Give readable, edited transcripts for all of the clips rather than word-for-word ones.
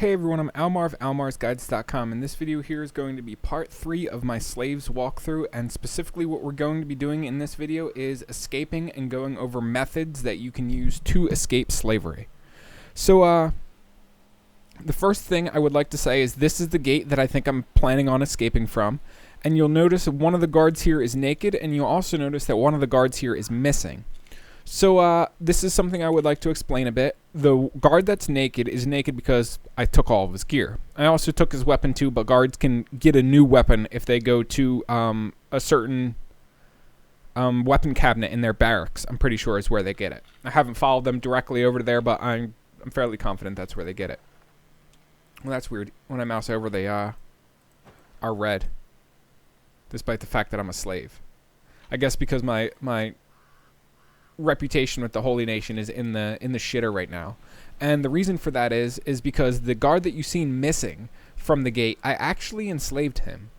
Hey everyone, I'm Almar of almarsguides.com, and this video here is going to be part 3 of my slaves walkthrough, and specifically what we're going to be doing in this video is escaping and going over methods that you can use to escape slavery. So, the first thing I would like to say is this is the gate that I think I'm planning on escaping from, and you'll notice that one of the guards here is naked, and you'll also notice that one of the guards here is missing. So, this is something I would like to explain a bit. The guard that's naked is naked because I took all of his gear. I also took his weapon too, but guards can get a new weapon if they go to a certain weapon cabinet in their barracks. I'm pretty sure is where they get it. I haven't followed them directly over to there, but I'm fairly confident that's where they get it. Well, that's weird. When I mouse over, they are red, despite the fact that I'm a slave. I guess because my reputation with the Holy Nation is in the shitter right now, and the reason for that is because the guard that you've seen missing from the gate, I actually enslaved him.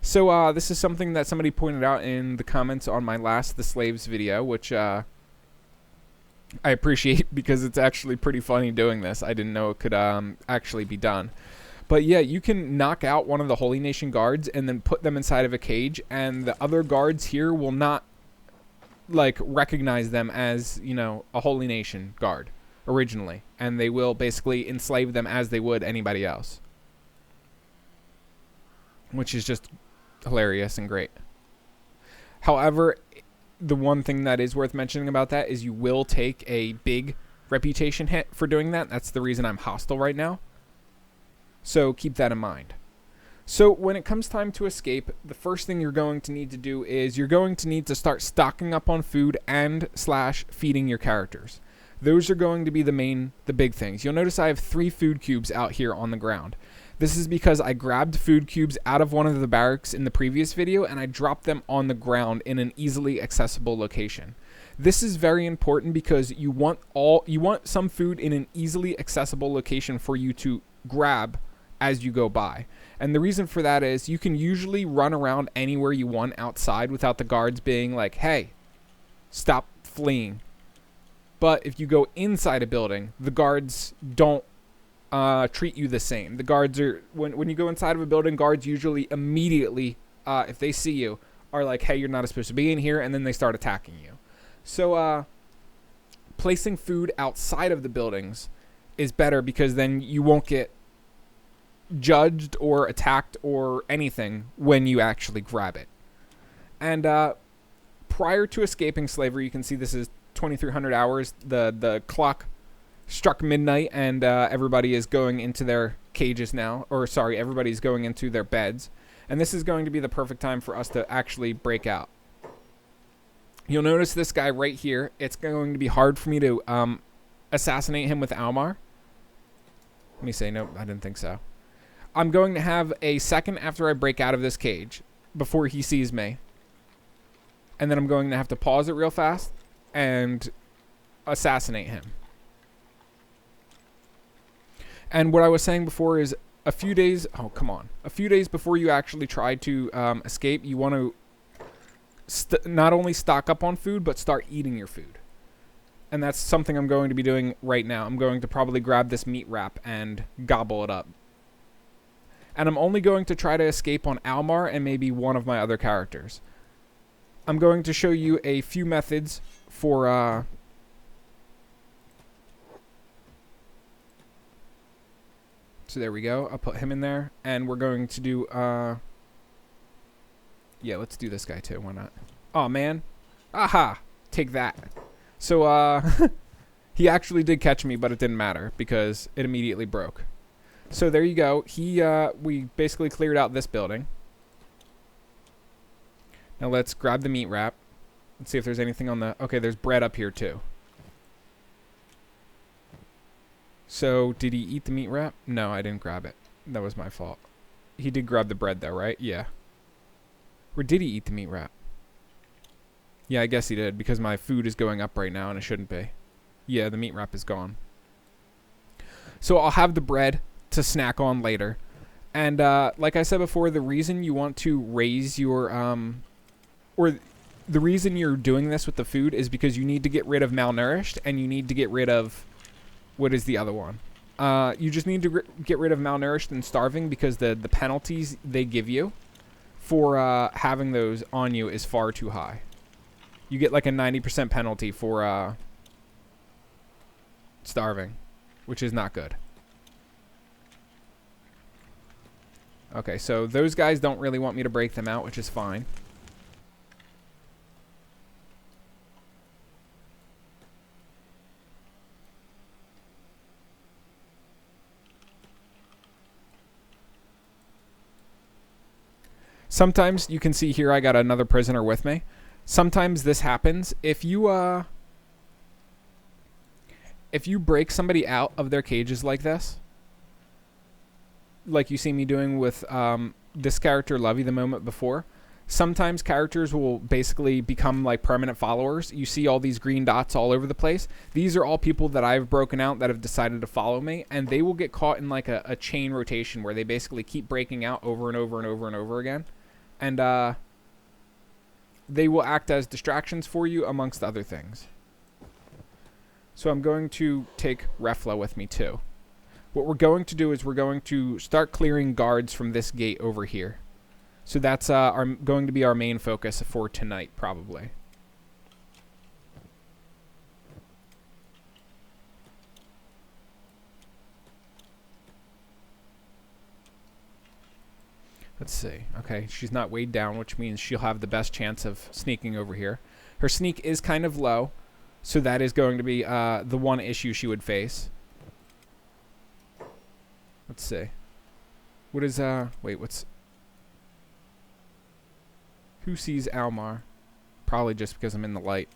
So this is something that somebody pointed out in the comments on my last The Slaves video, which I appreciate because it's actually pretty funny doing this. I didn't know it could actually be done. But yeah, you can knock out one of the Holy Nation guards and then put them inside of a cage, and the other guards here will not recognize them as, you know, a Holy Nation guard originally, and they will basically enslave them as they would anybody else, which is just hilarious and great. However, the one thing that is worth mentioning about that is you will take a big reputation hit for doing that. That's the reason I'm hostile right now, so keep that in mind. So when it comes time to escape, the first thing you're going to need to do is you're going to need to start stocking up on food and / feeding your characters. Those are going to be the big things. You'll notice I have 3 food cubes out here on the ground. This is because I grabbed food cubes out of one of the barracks in the previous video and I dropped them on the ground in an easily accessible location. This is very important because you want some food in an easily accessible location for you to grab as you go by. And the reason for that is you can usually run around anywhere you want outside without the guards being like, hey, stop fleeing. But if you go inside a building, the guards don't treat you the same. The guards are, when you go inside of a building, guards usually immediately, if they see you, are like, hey, you're not supposed to be in here, and then they start attacking you. So placing food outside of the buildings is better because then you won't get judged or attacked or anything when you actually grab it. And prior to escaping slavery, you can see this is 2300 hours. The clock struck midnight and everybody is going into their cages now, or sorry, everybody's going into their beds, and this is going to be the perfect time for us to actually break out. You'll notice this guy right here. It's going to be hard for me to assassinate him with Almar. Let me say, nope, I didn't think so. I'm going to have a second after I break out of this cage before he sees me. And then I'm going to have to pause it real fast and assassinate him. And what I was saying before is a few days before you actually try to escape, you want to not only stock up on food, but start eating your food. And that's something I'm going to be doing right now. I'm going to probably grab this meat wrap and gobble it up. And I'm only going to try to escape on Almar and maybe one of my other characters. I'm going to show you a few methods for so there we go. I'll put him in there, and we're going to do yeah, let's do this guy too. Why not? Oh man. Aha! Take that. So he actually did catch me, but it didn't matter because it immediately broke. So there you go. We basically cleared out this building. Now let's grab the meat wrap. Let's see if there's anything on the... Okay, there's bread up here too. So did he eat the meat wrap? No, I didn't grab it. That was my fault. He did grab the bread though, right? Yeah. Or did he eat the meat wrap? Yeah, I guess he did because my food is going up right now and it shouldn't be. Yeah, the meat wrap is gone. So I'll have the bread to snack on later. And like I said before, the reason you want to raise your or the reason you're doing this with the food is because you need to get rid of malnourished and you need to get rid of, what is the other one? You just need to get rid of malnourished and starving because the penalties they give you for having those on you is far too high. You get like a 90% penalty for starving, which is not good. Okay, so those guys don't really want me to break them out, which is fine. Sometimes you can see here I got another prisoner with me. Sometimes this happens if you break somebody out of their cages like this, like you see me doing with this character Lovey the moment before. Sometimes characters will basically become like permanent followers. You see all these green dots all over the place. These are all people that I've broken out that have decided to follow me, and they will get caught in like a chain rotation where they basically keep breaking out over and over and over and over again. And they will act as distractions for you amongst other things. So I'm going to take Refla with me too. What we're going to do is we're going to start clearing guards from this gate over here. So that's going to be our main focus for tonight, probably. Let's see. Okay, she's not weighed down, which means she'll have the best chance of sneaking over here. Her sneak is kind of low, so that is going to be the one issue she would face. Let's see. What is, wait, what's... Who sees Almar? Probably just because I'm in the light.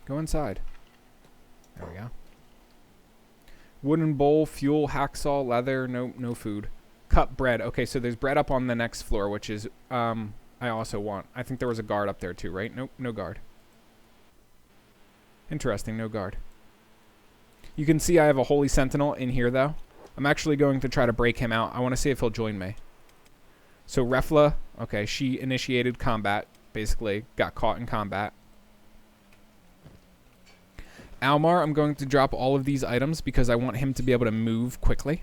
Go inside. There we go. Wooden bowl, fuel, hacksaw, leather, no food. Cup, bread. Okay, so there's bread up on the next floor, which is, I also want. I think there was a guard up there too, right? Nope, no guard. Interesting, no guard. You can see I have a Holy Sentinel in here, though. I'm actually going to try to break him out. I want to see if he'll join me. So Refla, okay, she initiated combat, basically got caught in combat. Almar, I'm going to drop all of these items because I want him to be able to move quickly.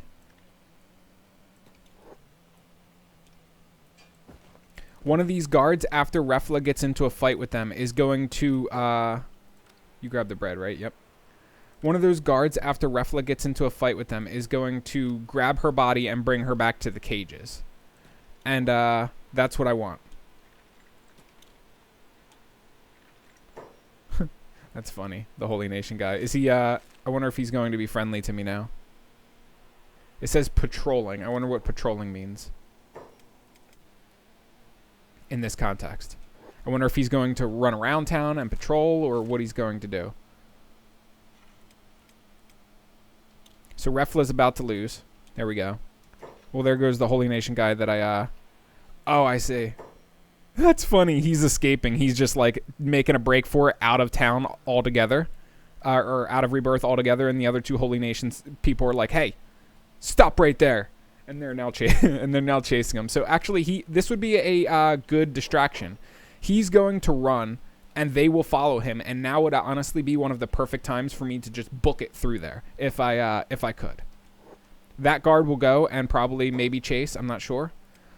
One of these guards, after Refla gets into a fight with them, is going to... you grabbed the bread, right? Yep. One of those guards, after Refla gets into a fight with them, is going to grab her body and bring her back to the cages. And that's what I want. That's funny. The Holy Nation guy. Is he, I wonder if he's going to be friendly to me now. It says patrolling. I wonder what patrolling means in this context. I wonder if he's going to run around town and patrol or what he's going to do. So Refla's about to lose. There we go. Well, there goes the Holy Nation guy that I, oh, I see. That's funny. He's escaping. He's just like making a break for it out of town altogether, or out of Rebirth altogether. And the other two Holy Nations people are like, "Hey, stop right there!" And they're now chasing him. So actually, this would be a good distraction. He's going to run, and they will follow him. And now would honestly be one of the perfect times for me to just book it through there if I could. That guard will go and probably maybe chase. I'm not sure.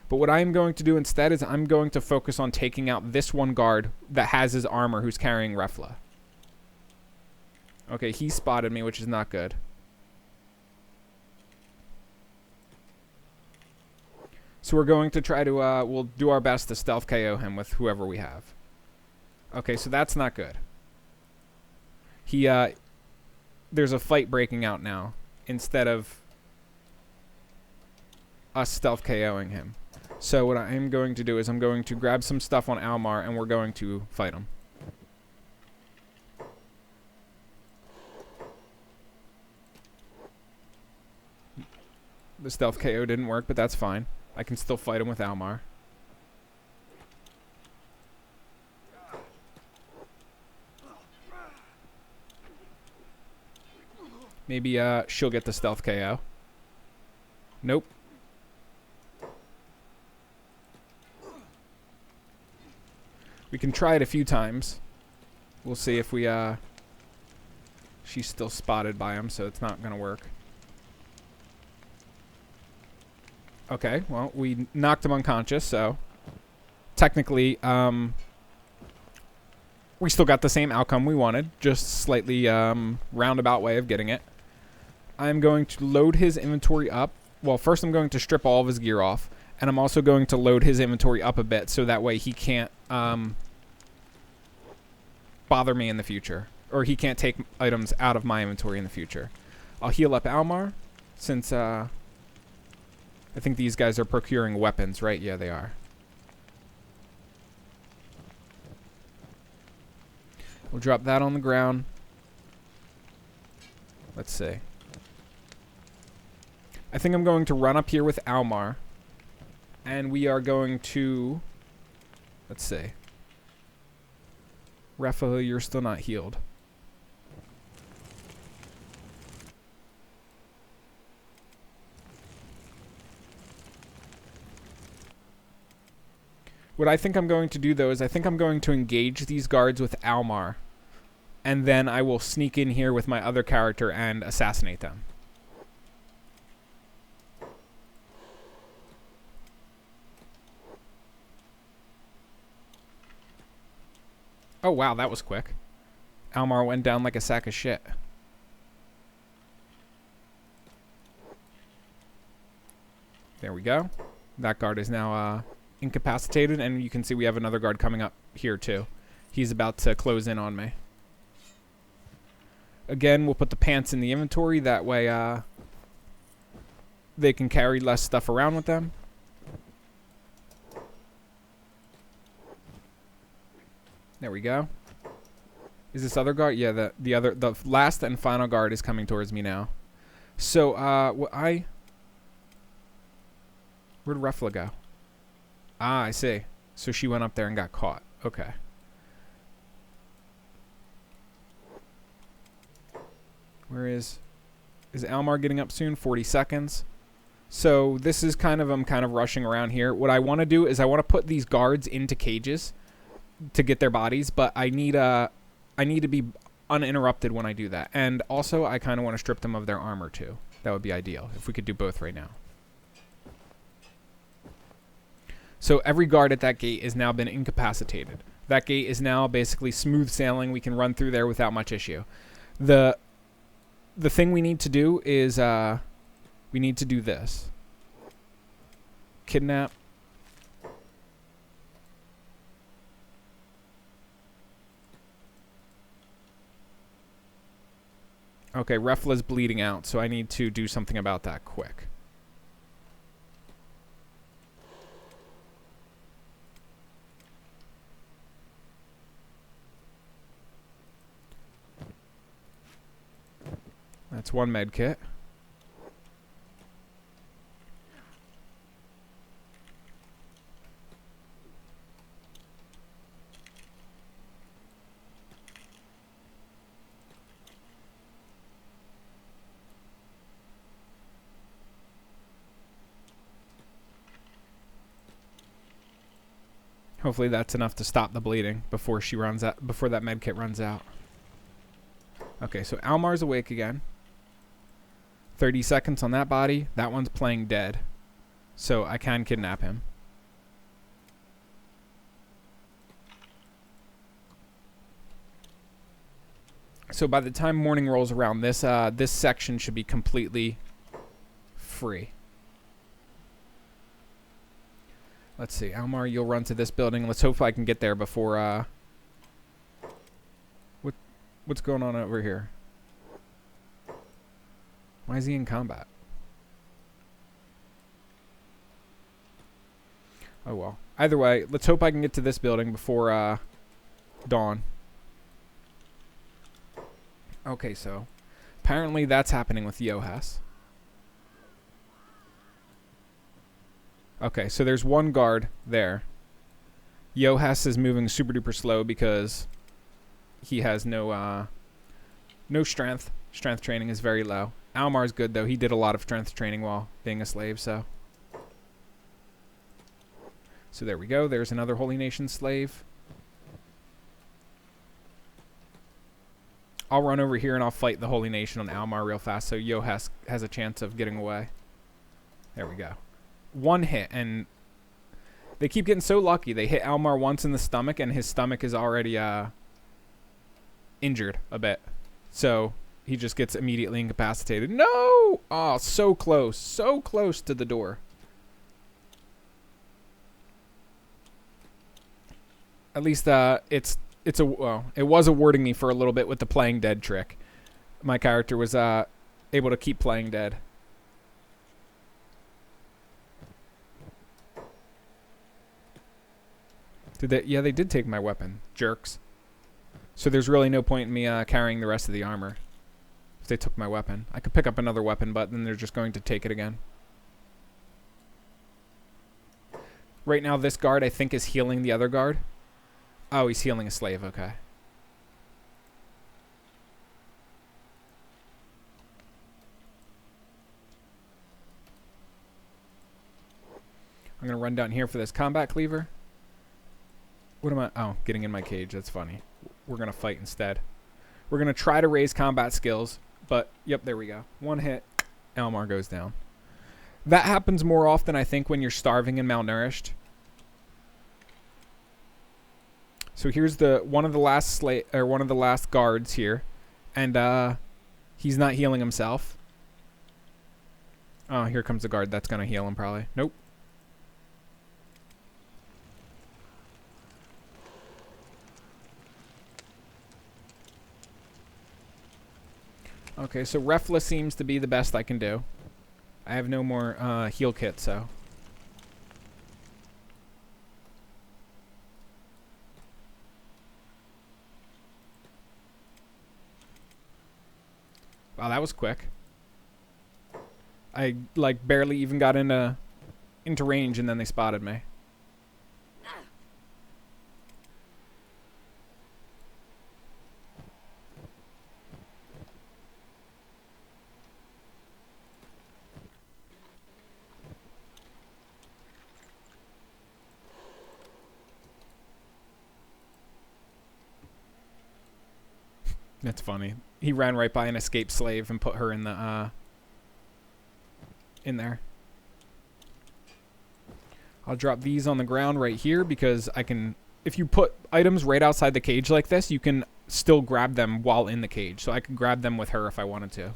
But what I'm going to do instead is I'm going to focus on taking out this one guard that has his armor who's carrying Refla. Okay, he spotted me, which is not good. So we're going to try to, we'll do our best to stealth KO him with whoever we have. Okay, so that's not good. There's a fight breaking out now instead of us stealth KOing him. So what I'm going to do is I'm going to grab some stuff on Almar and we're going to fight him. The stealth KO didn't work, but that's fine. I can still fight him with Almar. Maybe she'll get the stealth KO. Nope. We can try it a few times. We'll see if we, she's still spotted by him, so it's not going to work. Okay, well, we knocked him unconscious, so technically, we still got the same outcome we wanted, just slightly roundabout way of getting it. I'm going to load his inventory up. Well, first I'm going to strip all of his gear off, and I'm also going to load his inventory up a bit so that way he can't bother me in the future, or he can't take items out of my inventory in the future. I'll heal up Almar, since I think these guys are procuring weapons, right? Yeah, they are. We'll drop that on the ground. Let's see. I think I'm going to run up here with Almar. And we are going to... Let's see. Raphael, you're still not healed. What I think I'm going to do, though, is I think I'm going to engage these guards with Almar. And then I will sneak in here with my other character and assassinate them. Oh, wow, that was quick. Almar went down like a sack of shit. There we go. That guard is now incapacitated, and you can see we have another guard coming up here, too. He's about to close in on me. Again, we'll put the pants in the inventory. That way they can carry less stuff around with them. There we go. Is this other guard? Yeah, the last and final guard is coming towards me now. So, where'd Refla go? Ah, I see. So she went up there and got caught. Okay. Where is Almar getting up soon? 40 seconds. So this is I'm kind of rushing around here. What I want to do is I want to put these guards into cages to get their bodies, but I need to be uninterrupted when I do that. And also I kind of want to strip them of their armor too. That would be ideal if we could do both right now. So every guard at that gate has now been incapacitated. That gate is now basically smooth sailing. We can run through there without much issue. The thing we need to do is we need to do this. Kidnap. Okay, Refla's bleeding out, so I need to do something about that quick. That's one med kit. Hopefully that's enough to stop the bleeding before she runs out, before that med kit runs out. Okay, so Almar's awake again. 30 seconds on that body. That one's playing dead. So I can kidnap him. So by the time morning rolls around, this section should be completely free. Let's see. Almar, you'll run to this building. Let's hope I can get there before... What's going on over here? Why is he in combat? Oh, well. Either way, let's hope I can get to this building before dawn. Okay, so apparently that's happening with Yohas. Okay, so there's one guard there. Yohas is moving super duper slow because he has no strength. Strength training is very low. Almar's good, though. He did a lot of strength training while being a slave, so. So there we go. There's another Holy Nation slave. I'll run over here and I'll fight the Holy Nation on Almar real fast so Yo has a chance of getting away. There we go. One hit, and they keep getting so lucky. They hit Almar once in the stomach, and his stomach is already injured a bit. So he just gets immediately incapacitated. No! Oh, so close. So close to the door. At least it was awarding me for a little bit with the playing dead trick. My character was able to keep playing dead. Did they? Yeah, they did take my weapon, jerks. So there's really no point in me carrying the rest of the armor if they took my weapon. I could pick up another weapon, but then they're just going to take it again. Right now, this guard I think is healing the other guard. Oh, he's healing a slave. Okay. I'm going to run down here for this combat cleaver. What am I? Oh, getting in my cage. That's funny. We're going to fight instead. We're going to try to raise combat skills. But, yep, there we go. One hit. Almar goes down. That happens more often, I think, when you're starving and malnourished. So here's one of the last guards here, and he's not healing himself. Oh, here comes the guard that's gonna heal him probably. Nope. Okay, so Refless seems to be the best I can do. I have no more heal kit, so. Wow, that was quick. I like barely even got into range and then they spotted me. That's funny. He ran right by an escaped slave and put her in the in there. I'll drop these on the ground right here because I can, if you put items right outside the cage like this, you can still grab them while in the cage. So I can grab them with her if I wanted to.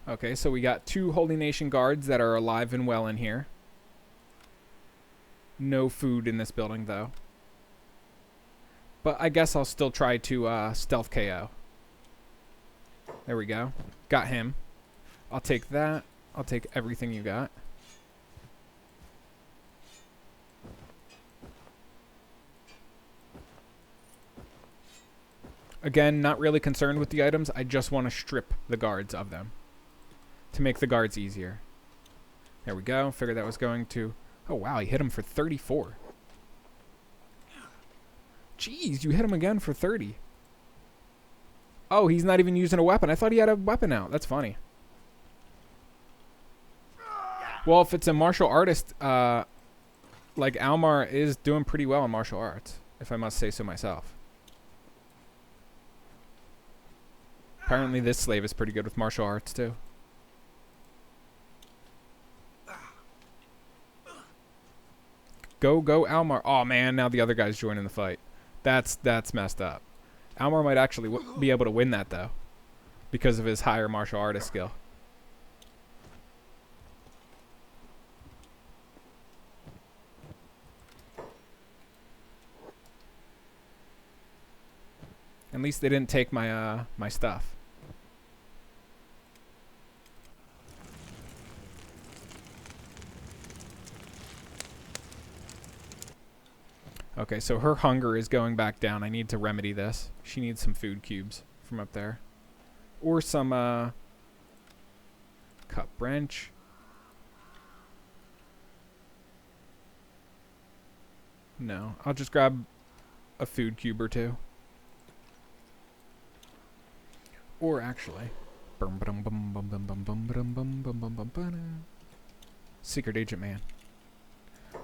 Okay, so we got 2 Holy Nation guards that are alive and well in here. No food in this building, though. But I guess I'll still try to stealth KO. There we go. Got him. I'll take that. I'll take everything you got. Again, not really concerned with the items. I just want to strip the guards of them to make the guards easier. There we go. Figured that was going to... Oh, wow, he hit him for 34. Jeez, you hit him again for 30. Oh, he's not even using a weapon. I thought he had a weapon out. That's funny. Well, if it's a martial artist, like Almar is doing pretty well in martial arts, if I must say so myself. Apparently this slave is pretty good with martial arts, too. Go, go, Almar. Oh, man, now the other guy's joining the fight. That's messed up. Almar might actually be able to win that, though, because of his higher martial artist skill. At least they didn't take my my stuff. Okay, so her hunger is going back down. I need to remedy this. She needs some food cubes from up there. Or some cup wrench. No, I'll just grab a food cube or 2. Or actually, Secret Agent Man.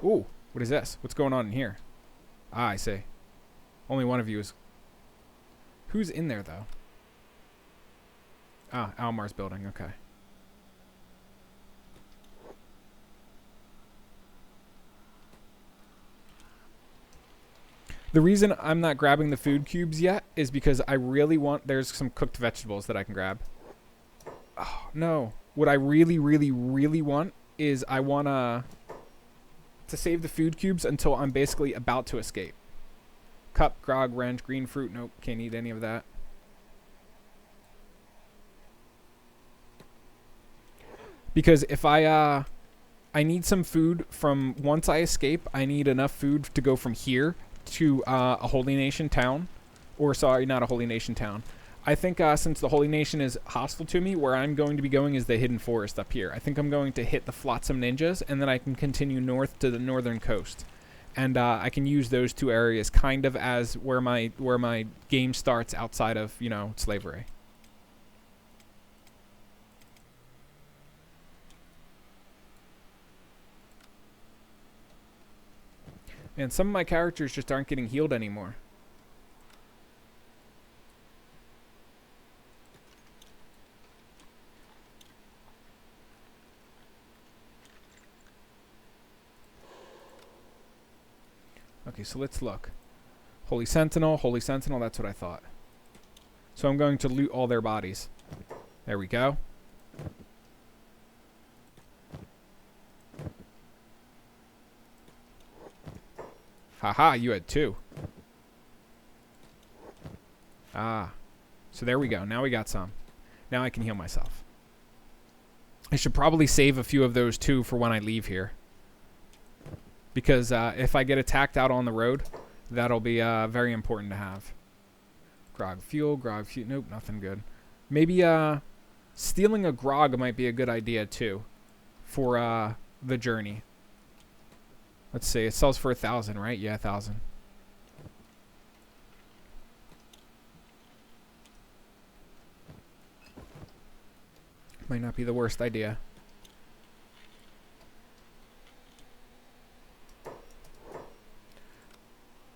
Ooh, what is this? What's going on in here? Ah, I see. Only one of you is... Who's in there, though? Ah, Almar's building. Okay. The reason I'm not grabbing the food cubes yet is because I really want... There's some cooked vegetables that I can grab. Oh, no. What I really, really, really want is I want to save the food cubes until I'm basically about to escape. Cup, grog, wrench, green fruit. Nope, can't eat any of that. Because if I need some food from... Once I escape, I need enough food to go from here to a Holy Nation town. Or, sorry, not a Holy Nation town. I think since the Holy Nation is hostile to me, where I'm going to be going is the Hidden Forest up here. I think I'm going to hit the Flotsam Ninjas, and then I can continue north to the northern coast. And I can use those two areas kind of as where my game starts outside of, you know, slavery. And some of my characters just aren't getting healed anymore. Okay, so let's look. Holy Sentinel, that's what I thought. So I'm going to loot all their bodies. There we go. Haha, you had 2. Ah. So there we go. Now we got some. Now I can heal myself. I should probably save a few of those too for when I leave here. Because if I get attacked out on the road, that'll be very important to have. Grog fuel. Nope, nothing good. Maybe stealing a grog might be a good idea too for the journey. Let's see. It sells for 1,000, right? Yeah, 1,000. Might not be the worst idea.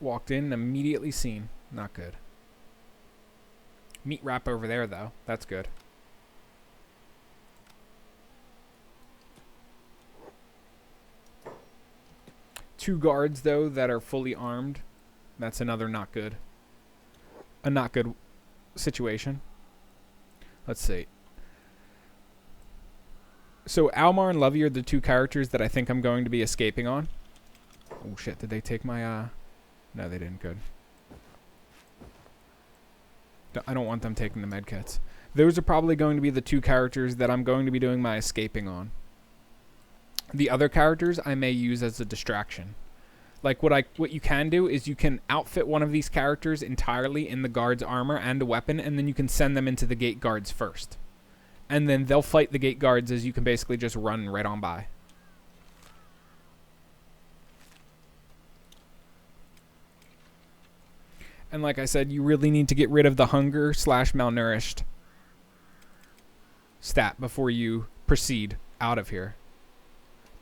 Walked in, immediately seen. Not good. Meat wrap over there, though. That's good. Two guards, though, that are fully armed. That's another not good. A not good situation. Let's see. So Almar and Lovey are the two characters that I think I'm going to be escaping on. Oh, shit. Did they take my... No, they didn't. Good. I don't want them taking the medkits. Those are probably going to be the two characters that I'm going to be doing my escaping on. The other characters I may use as a distraction. Like what you can do is you can outfit one of these characters entirely in the guard's armor and a weapon, and then you can send them into the gate guards first. And then they'll fight the gate guards as you can basically just run right on by. And like I said, you really need to get rid of the hunger / malnourished stat before you proceed out of here.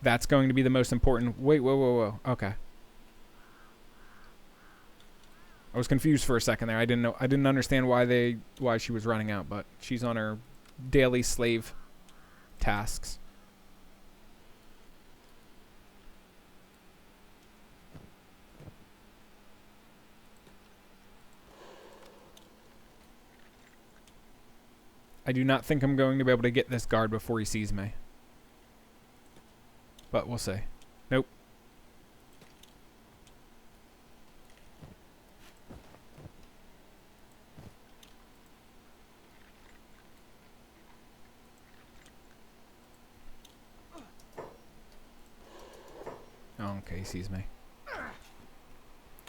That's going to be the most important. Wait, whoa. Okay. I was confused for a second there. I didn't understand why she was running out, but she's on her daily slave tasks. I do not think I'm going to be able to get this guard before he sees me. But we'll see. Nope. Oh, okay, he sees me.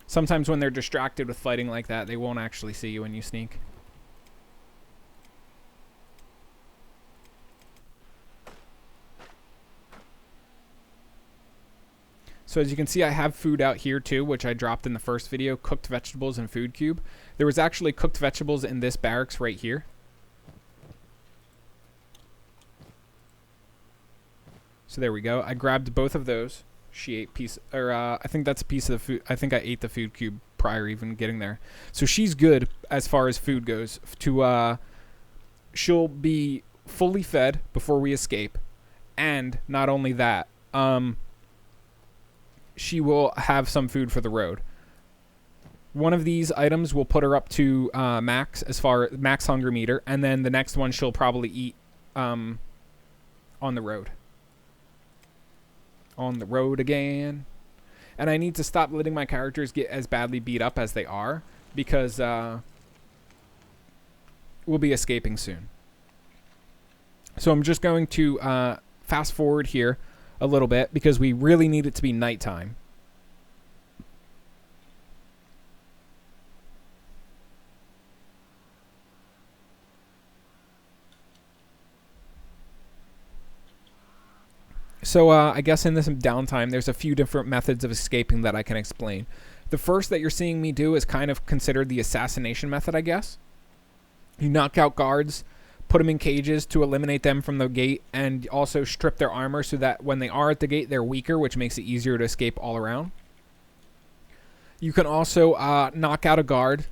Sometimes when they're distracted with fighting like that, they won't actually see you when you sneak. So as you can see, I have food out here too, which I dropped in the first video, cooked vegetables and food cube. There was actually cooked vegetables in this barracks right here. So there we go. I grabbed both of those, She ate piece, or I think that's a piece of the food. I think I ate the food cube prior even getting there. So she's good as far as food goes. She'll be fully fed before we escape, and not only that, she will have some food for the road. One of these items will put her up to max, as far max hunger meter, and then the next one she'll probably eat on the road. On the road again. And I need to stop letting my characters get as badly beat up as they are, because we'll be escaping soon. So I'm just going to fast forward here a little bit, because we really need it to be nighttime. So I guess in this downtime, there's a few different methods of escaping that I can explain. The first that you're seeing me do is kind of considered the assassination method, I guess. You knock out guards, put them in cages to eliminate them from the gate, and also strip their armor so that when they are at the gate, they're weaker, which makes it easier to escape all around. You can also knock out a guard,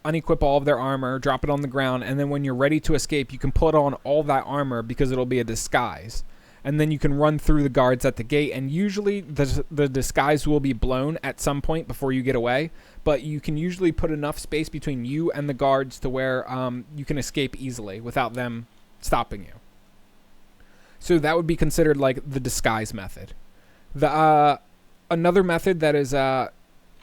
unequip all of their armor, drop it on the ground, and then when you're ready to escape, you can put on all that armor because it'll be a disguise. And then you can run through the guards at the gate, and usually the disguise will be blown at some point before you get away, but you can usually put enough space between you and the guards to where you can escape easily without them stopping you. So that would be considered like the disguise method. Another method that is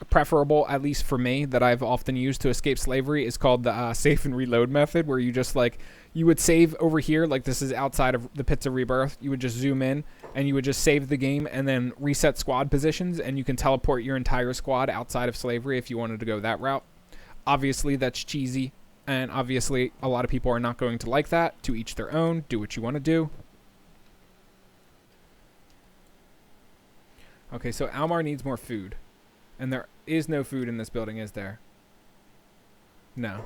preferable, at least for me, that I've often used to escape slavery is called the save and reload method, where you just you would save over here, like this is outside of the Pits of Rebirth. You would just zoom in and you would just save the game and then reset squad positions, and you can teleport your entire squad outside of slavery if you wanted to go that route. Obviously, that's cheesy, and obviously a lot of people are not going to like that. To each their own. Do what you want to do. Okay, so Almar needs more food. And there is no food in this building, is there? No.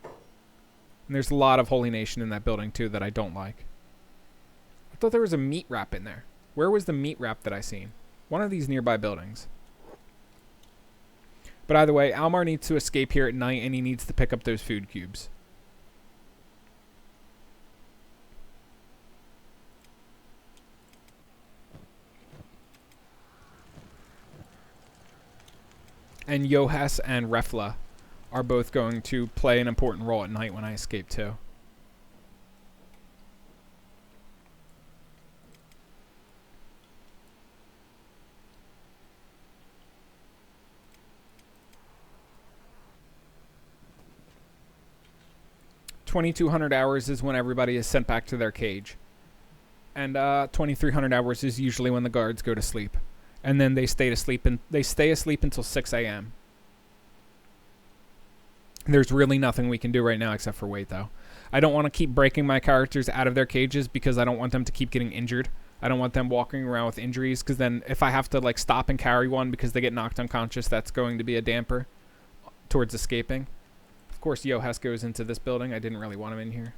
And there's a lot of Holy Nation in that building, too, that I don't like. I thought there was a meat wrap in there. Where was the meat wrap that I seen? One of these nearby buildings. But either way, Almar needs to escape here at night, and he needs to pick up those food cubes. And Yohas and Refla are both going to play an important role at night when I escape too. $2,200 hours is when everybody is sent back to their cage. And 2,300 hours is usually when the guards go to sleep. And then they stay asleep until 6 a.m. There's really nothing we can do right now except for wait, though. I don't want to keep breaking my characters out of their cages because I don't want them to keep getting injured. I don't want them walking around with injuries, because then if I have to stop and carry one because they get knocked unconscious, that's going to be a damper towards escaping. Of course, Yohas goes into this building. I didn't really want him in here.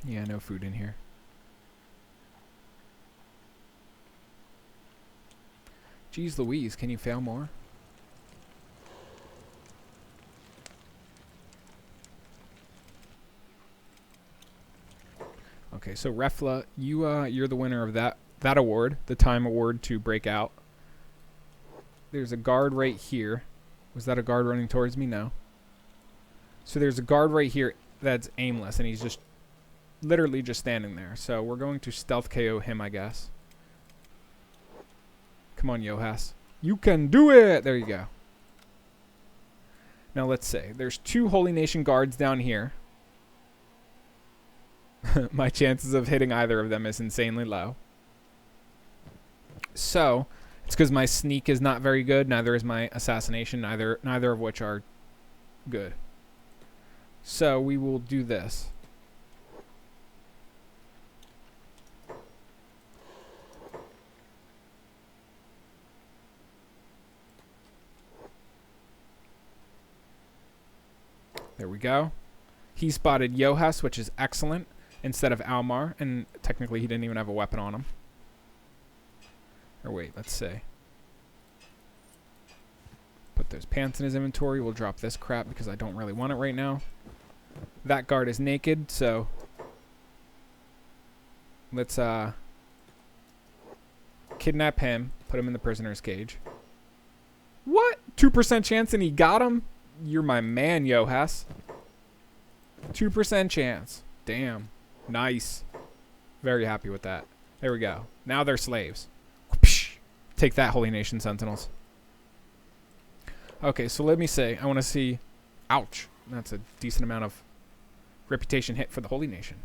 Yeah, no food in here. Jeez Louise, can you fail more? Okay, so Refla, you're the winner of that award, the time award to break out. There's a guard right here. Was that a guard running towards me? No. So there's a guard right here that's aimless, and he's just literally just standing there. So we're going to stealth KO him, I guess. Come on, Yohas. You can do it! There you go. Now let's see. There's 2 Holy Nation guards down here. My chances of hitting either of them is insanely low. So, it's because my sneak is not very good. Neither is my assassination. Neither of which are good. So we will do this. There we go. He spotted Johas, which is excellent, instead of Almar, and technically he didn't even have a weapon on him. Or wait, let's see. Put those pants in his inventory. We'll drop this crap because I don't really want it right now. That guard is naked, so let's kidnap him, put him in the prisoner's cage. What? 2% chance and he got him? You're my man, Johas. 2% chance. Damn. Nice. Very happy with that. There we go. Now they're slaves. Take that, Holy Nation Sentinels. Okay, so let me say, I want to see... Ouch. That's a decent amount of reputation hit for the Holy Nation.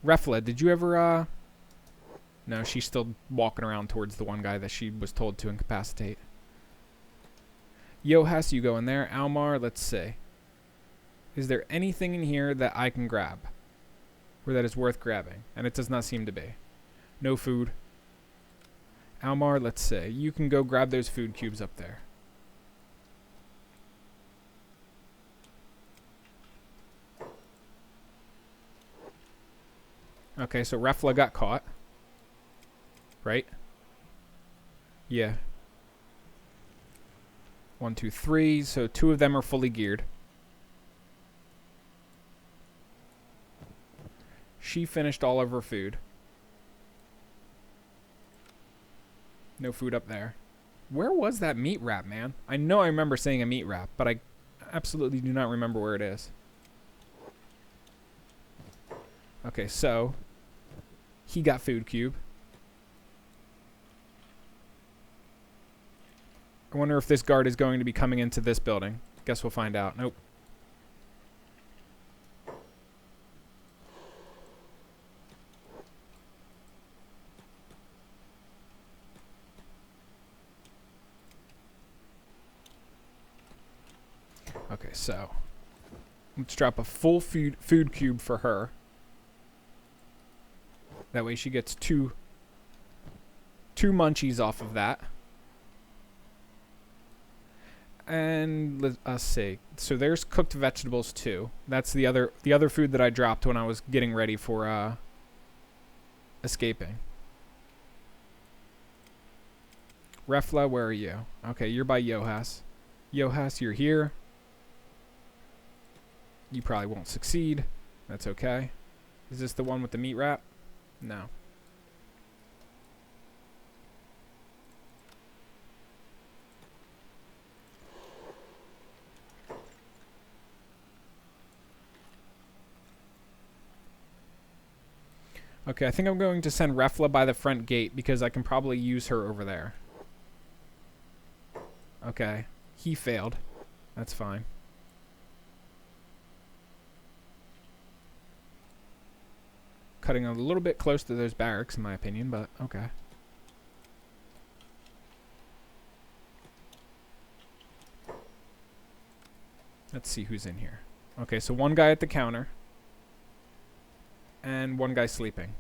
Refla, did you ever... No, she's still walking around towards the one guy that she was told to incapacitate. Johas, you go in there. Almar, let's see. Is there anything in here that I can grab? Or that is worth grabbing? And it does not seem to be. No food. Almar, let's see. You can go grab those food cubes up there. Okay, so Refla got caught. Right? Yeah. 1, 2, 3. So 2 of them are fully geared. She finished all of her food. No food up there. Where was that meat wrap, man? I know I remember saying a meat wrap, but I absolutely do not remember where it is. Okay, so he got food cube. I wonder if this guard is going to be coming into this building. Guess we'll find out. Nope. Okay, so let's drop a full food cube for her. That way she gets two munchies off of that. And let's see. So there's cooked vegetables too. That's the other food that I dropped when I was getting ready for escaping. Refla, where are you? Okay, you're by Johas. Johas, you're here. You probably won't succeed. That's okay. Is this the one with the meat wrap? No. Okay, I think I'm going to send Refla by the front gate because I can probably use her over there. Okay. He failed. That's fine. Cutting a little bit close to those barracks, in my opinion, but okay. Let's see who's in here. Okay, so one guy at the counter. And one guy sleeping.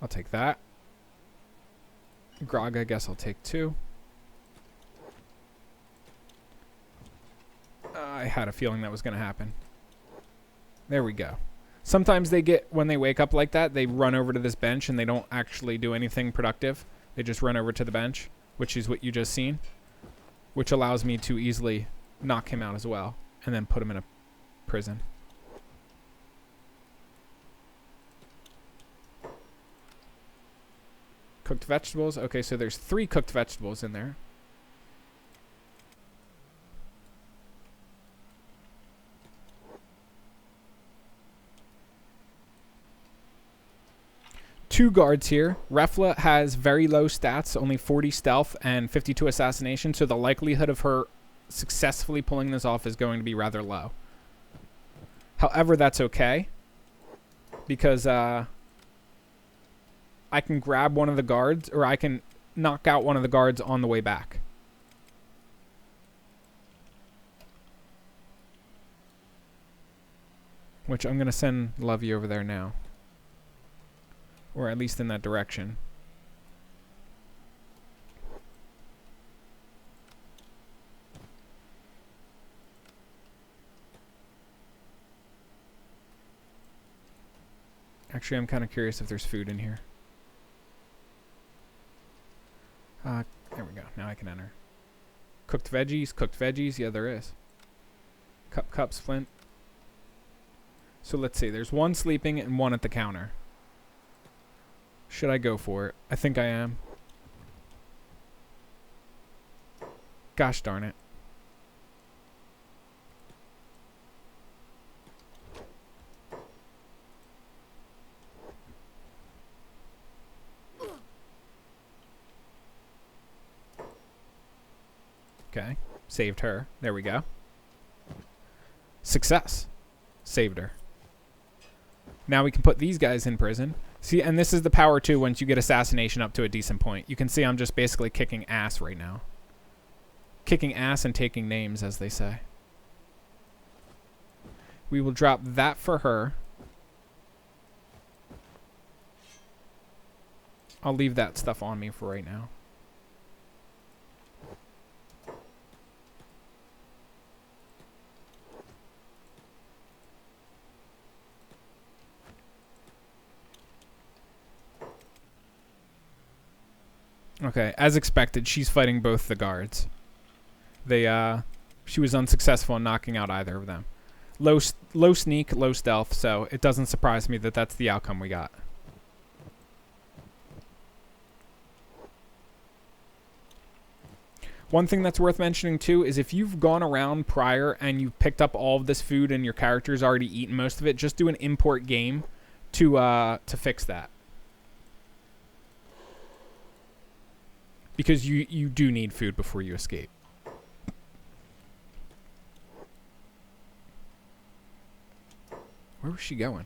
I'll take that. Grog, I guess I'll take 2. I had a feeling that was going to happen. There we go. Sometimes they get, when they wake up like that, they run over to this bench and they don't actually do anything productive. They just run over to the bench, which is what you just seen, which allows me to easily knock him out as well and then put him in a prison. Cooked vegetables. Okay, so there's 3 cooked vegetables in there. Two guards here. Refla has very low stats, only 40 stealth and 52 assassination, so the likelihood of her successfully pulling this off is going to be rather low. However, that's okay, because I can grab one of the guards, or I can knock out one of the guards on the way back. Which I'm going to send Lovey over there now. Or at least in that direction. Actually, I'm kind of curious if there's food in here. There we go. Now I can enter. Cooked veggies. Yeah, there is. Cups, flint. So let's see. There's one sleeping and one at the counter. Should I go for it? I think I am. Gosh darn it. Okay. Saved her. There we go. Success. Saved her. Now we can put these guys in prison. See, and this is the power too once you get assassination up to a decent point. You can see I'm just basically kicking ass right now. Kicking ass and taking names, as they say. We will drop that for her. I'll leave that stuff on me for right now. Okay, as expected, she's fighting both the guards. She was unsuccessful in knocking out either of them. Low sneak, low stealth, so it doesn't surprise me that that's the outcome we got. One thing that's worth mentioning too is if you've gone around prior and you've picked up all of this food and your character's already eaten most of it, just do an import game to fix that. Because you do need food before you escape. Where was she going?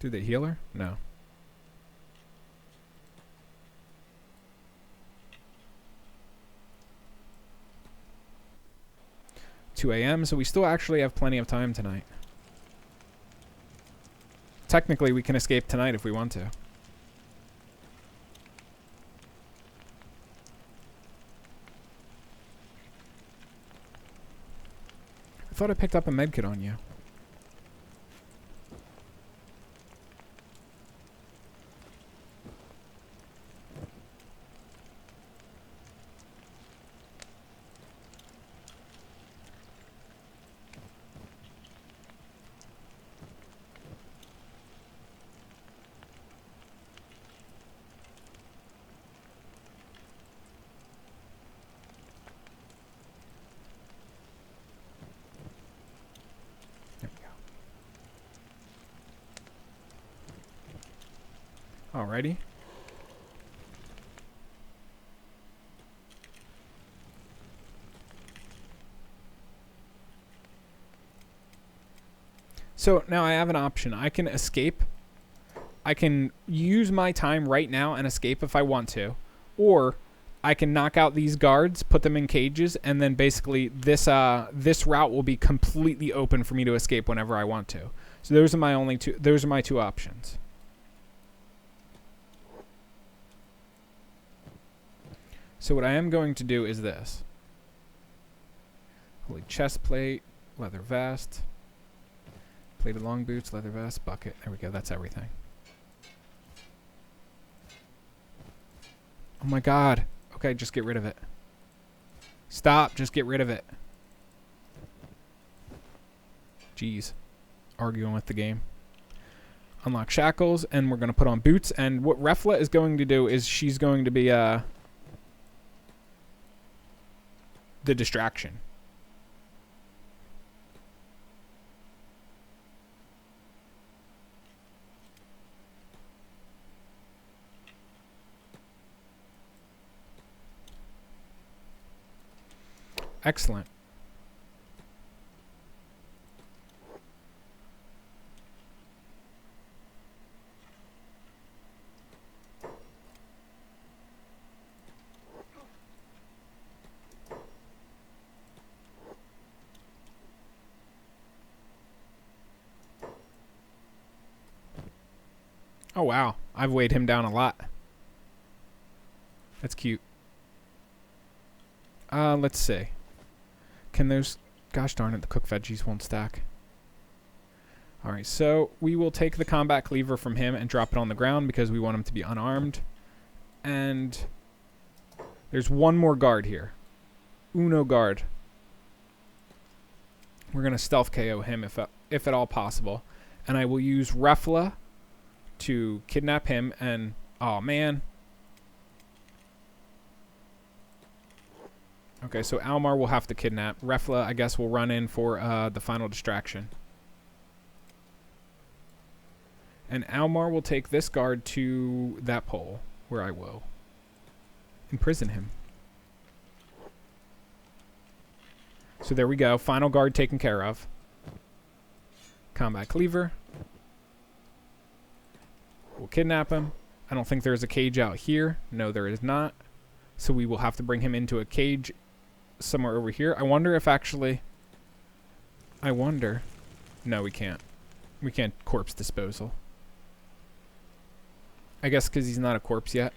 Did they heal her? No. $2 a.m., so we still actually have plenty of time tonight. Technically, we can escape tonight if we want to. I thought I picked up a medkit on you. Alrighty. So now I have an option. I can escape. I can use my time right now and escape if I want to. Or I can knock out these guards, put them in cages, and then basically this route will be completely open for me to escape whenever I want to. So those are my two options. So what I am going to do is this. Holy chest plate, leather vest, plated long boots, leather vest, bucket. There we go, that's everything. Oh my god. Okay, just get rid of it. Stop, just get rid of it. Jeez. Arguing with the game. Unlock shackles, and we're going to put on boots. And what Refla is going to do is she's going to be the distraction. Excellent. Oh wow, I've weighed him down a lot. That's cute. Let's see. Can those... Gosh darn it, the cooked veggies won't stack. Alright, so we will take the combat cleaver from him and drop it on the ground because we want him to be unarmed. And there's one more guard here. Uno guard. We're going to stealth KO him if at all possible. And I will use Refla to kidnap him and... Oh, man. Okay, so Almar will have to kidnap. Refla, I guess, will run in for the final distraction. And Almar will take this guard to that pole, where I will imprison him. So there we go. Final guard taken care of. Combat cleaver. We'll kidnap him. I don't think there's a cage out here. No, there is not. So we will have to bring him into a cage somewhere over here. I wonder if actually... I wonder... No, we can't. We can't corpse disposal. I guess because he's not a corpse yet.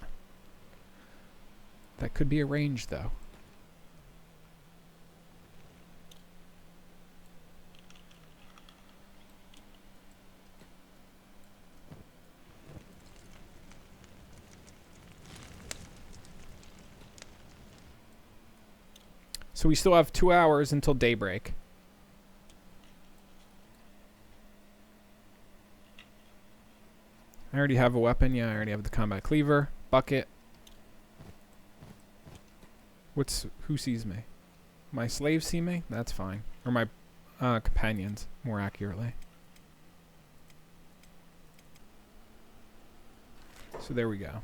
That could be arranged, though. So we still have 2 hours until daybreak. I already have a weapon. Yeah, I already have the combat cleaver. Bucket. Who sees me? My slaves see me? That's fine. Or my companions, more accurately. So there we go.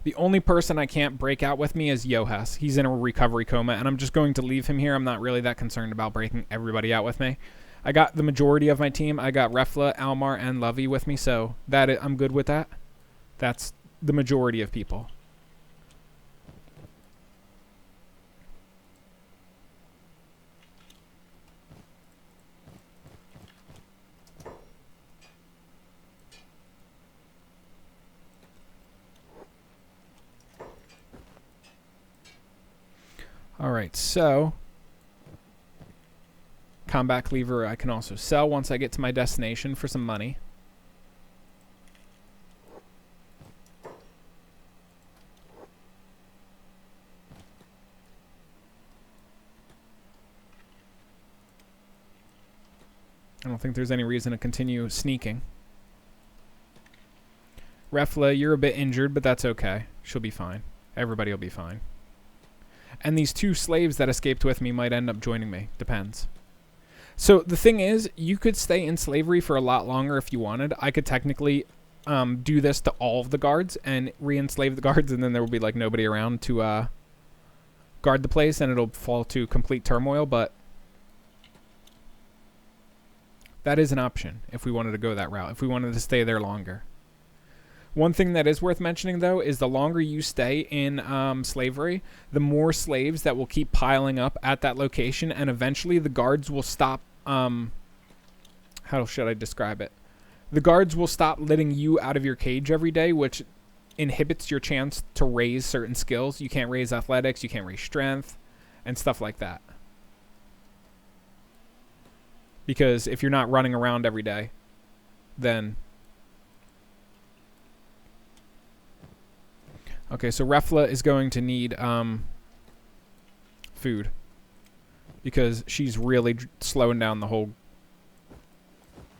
The only person I can't break out with me is Yohes. He's in a recovery coma, and I'm just going to leave him here. I'm not really that concerned about breaking everybody out with me. I got the majority of my team. I got Refla, Almar, and Lovey with me, so I'm good with that. That's the majority of people. Alright, so combat cleaver I can also sell once I get to my destination for some money. I don't think there's any reason to continue sneaking. Refla, you're a bit injured, but that's okay. She'll be fine. Everybody will be fine. And these 2 slaves that escaped with me might end up joining me. Depends. So the thing is, you could stay in slavery for a lot longer if you wanted. I could technically do this to all of the guards and re-enslave the guards, and then there will be like nobody around to guard the place, and it'll fall to complete turmoil. But that is an option if we wanted to go that route, if we wanted to stay there longer. One thing that is worth mentioning, though, is the longer you stay in slavery, the more slaves that will keep piling up at that location, and eventually the guards will stop... how should I describe it? The guards will stop letting you out of your cage every day, which inhibits your chance to raise certain skills. You can't raise athletics, you can't raise strength, and stuff like that. Because if you're not running around every day, then... Okay, so Refla is going to need food because she's really slowing down the whole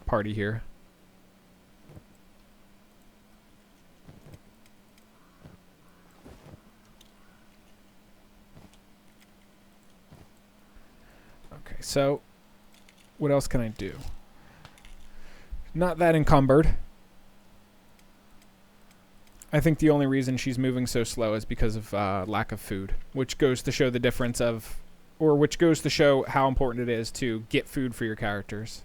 party here. Okay, so what else can I do? Not that encumbered. I think the only reason she's moving so slow is because of lack of food, which goes to show the difference of, or which goes to show how important it is to get food for your characters.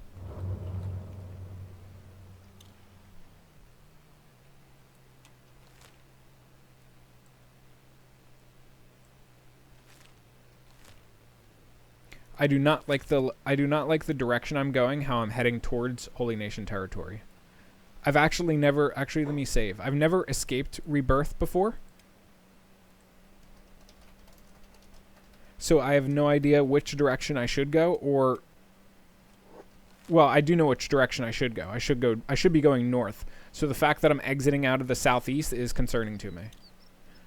I do not like the direction I'm going, how I'm heading towards Holy Nation territory. I've actually never... Actually, let me save. I've never escaped Rebirth before. So I have no idea which direction I should go, or... Well, I do know which direction I should go. I should be going north. So the fact that I'm exiting out of the southeast is concerning to me.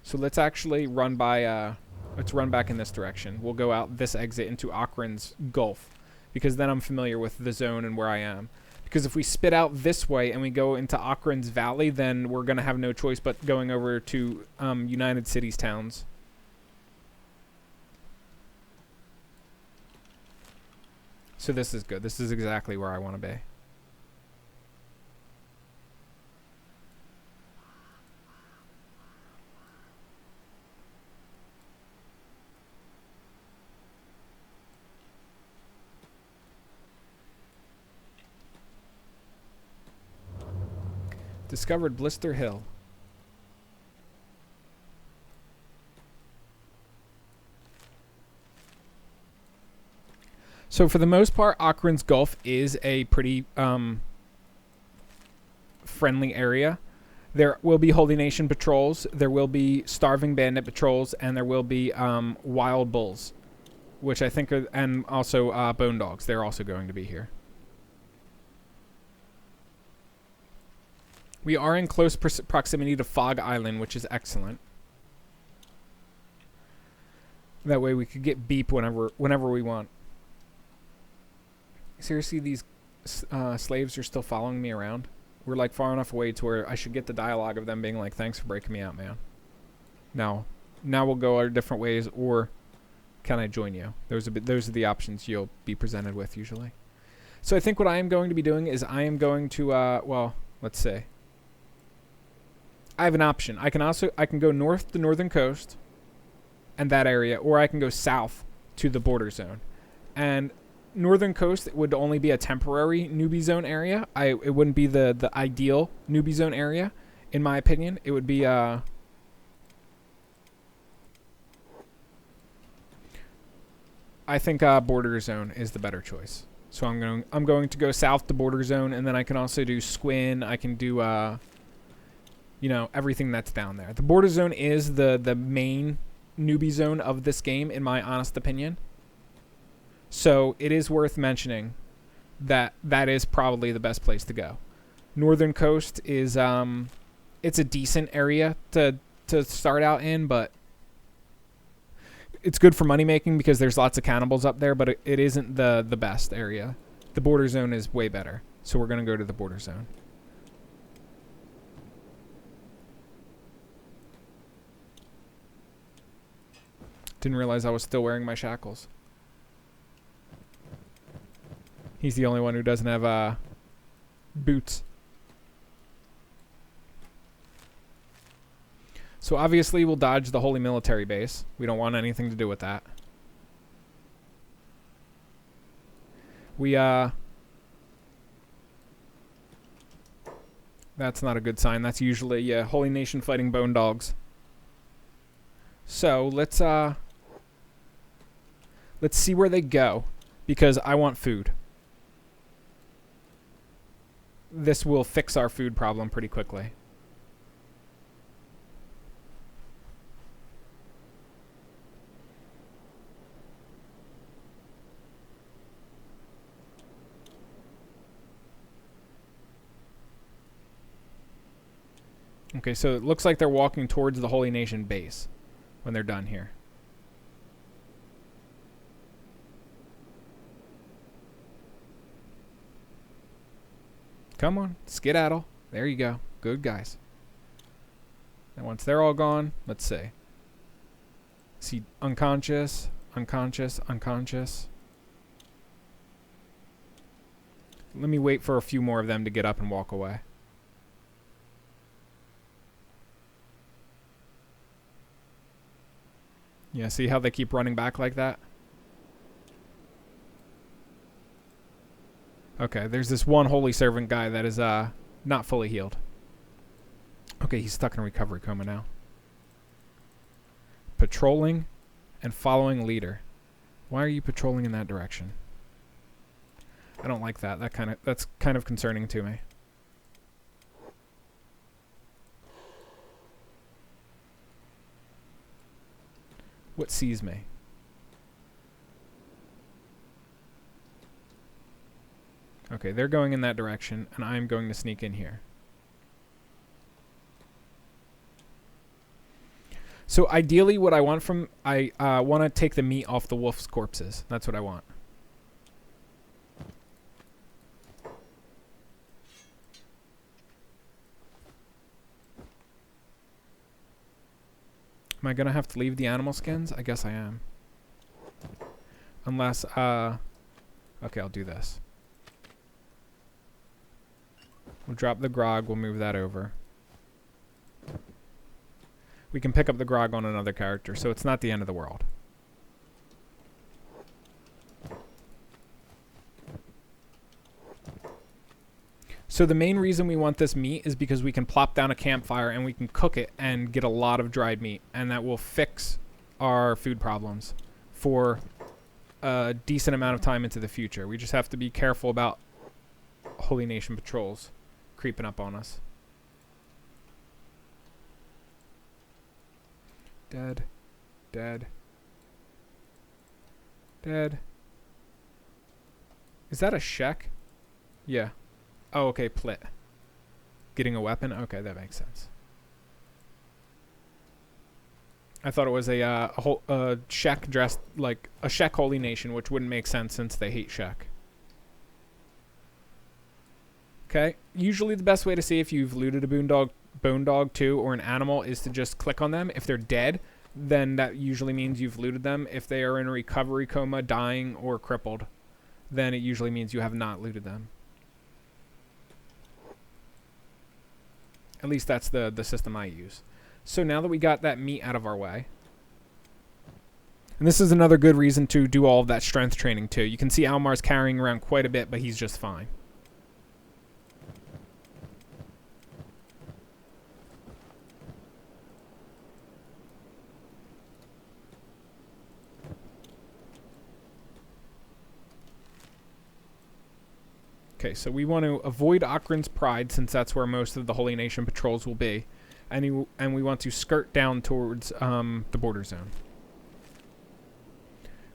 So let's actually run by... let's run back in this direction. We'll go out this exit into Akron's Gulf, because then I'm familiar with the zone and where I am. Because if we spit out this way and we go into Akron's Valley, then we're going to have no choice but going over to United Cities towns. So this is good. This is exactly where I want to be. Discovered Blister Hill. So for the most part, Akron's Gulf is a pretty friendly area. There will be Holy Nation patrols, there will be Starving Bandit patrols, and there will be Wild Bulls, which I think are, and also Bone Dogs. They're also going to be here. We are in close proximity to Fog Island, which is excellent. That way we could get beep whenever we want. Seriously, these slaves are still following me around? We're like far enough away to where I should get the dialogue of them being like, thanks for breaking me out, man. Now we'll go our different ways, or can I join you? Those are the options you'll be presented with usually. So I think what I am going to be doing is I am going to, well, let's say. I have an option. I can go north to Northern Coast and that area, or I can go south to the border zone. And Northern Coast would only be a temporary newbie zone area. It wouldn't be the ideal newbie zone area, in my opinion. It would be I think border zone is the better choice. So I'm going to go south to border zone, and then I can also do Squin. I can do you know, everything that's down there. The border zone is the main newbie zone of this game, in my honest opinion. So it is worth mentioning that that is probably the best place to go. Northern Coast is it's a decent area to start out in, but it's good for money making because there's lots of cannibals up there, but it isn't the best area. The border zone is way better. So we're going to go to the border zone. Didn't realize I was still wearing my shackles. He's the only one who doesn't have boots. So obviously we'll dodge the Holy Military Base. We don't want anything to do with that. We that's not a good sign. That's usually Holy Nation fighting Bone Dogs. So let's see where they go, because I want food. This will fix our food problem pretty quickly. Okay, so it looks like they're walking towards the Holy Nation base when they're done here. Come on, skedaddle. There you go. Good guys. And once they're all gone, let's see. See, unconscious, unconscious, unconscious. Let me wait for a few more of them to get up and walk away. Yeah, see how they keep running back like that? Okay, there's this one holy servant guy that is not fully healed. Okay, he's stuck in a recovery coma now. Patrolling and following leader. Why are you patrolling in that direction? I don't like that. That's kind of concerning to me. What sees me? Okay, they're going in that direction, and I'm going to sneak in here. So ideally what I want from... I want to take the meat off the wolf's corpses. That's what I want. Am I going to have to leave the animal skins? I guess I am. Unless... okay, I'll do this. We'll drop the grog. We'll move that over. We can pick up the grog on another character, so it's not the end of the world. So the main reason we want this meat is because we can plop down a campfire and we can cook it and get a lot of dried meat, and that will fix our food problems for a decent amount of time into the future. We just have to be careful about Holy Nation patrols creeping up on us. Dead. Dead. Dead. Is that a Shek? Yeah. Oh, okay, Plit. Getting a weapon? Okay, that makes sense. I thought it was a Shek dressed like a Shek Holy Nation, which wouldn't make sense since they hate Shek. Okay. Usually the best way to see if you've looted a bone dog 2 or an animal is to just click on them. If they're dead, then that usually means you've looted them. If they are in a recovery coma, dying, or crippled, then it usually means you have not looted them. At least that's the system I use. So now that we got that meat out of our way, and this is another good reason to do all of that strength training too. You can see Almar's carrying around quite a bit, but he's just fine. Okay, so we want to avoid Akron's Pride since that's where most of the Holy Nation patrols will be. And we want to skirt down towards the border zone.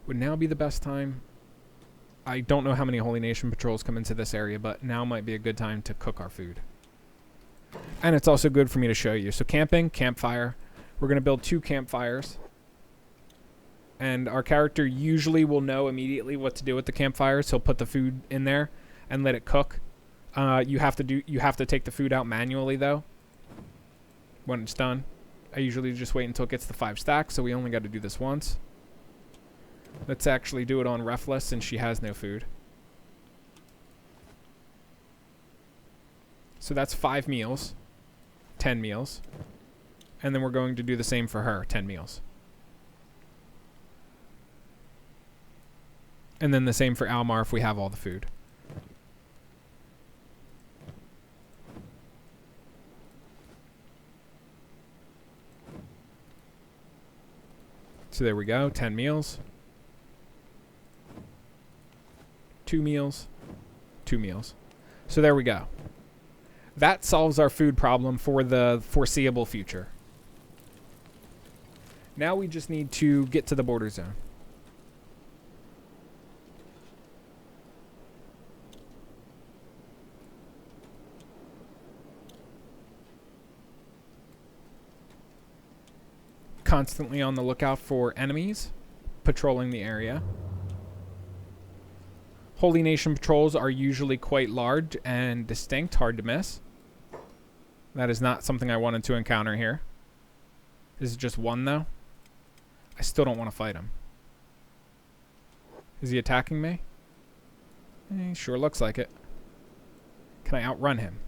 Would now be the best time? I don't know how many Holy Nation patrols come into this area, but now might be a good time to cook our food. And it's also good for me to show you. So camping, campfire. We're going to build 2 campfires. And our character usually will know immediately what to do with the campfires. He'll put the food in there and let it cook. You have to take the food out manually though when it's done. I usually just wait until it gets to 5 stacks, so we only got to do this once. Let's actually do it on Refless since she has no food. So that's 5 meals, 10 meals, and then we're going to do the same for her, 10 meals. And then the same for Almar if we have all the food. So there we go, 10 meals. 2 meals. 2 meals. So there we go. That solves our food problem for the foreseeable future. Now we just need to get to the border zone. Constantly on the lookout for enemies patrolling the area. Holy Nation patrols are usually quite large and distinct, hard to miss. That is not something I wanted to encounter here. This is just one though. I still don't want to fight him. Is he attacking me? Sure looks like it. Can I outrun him?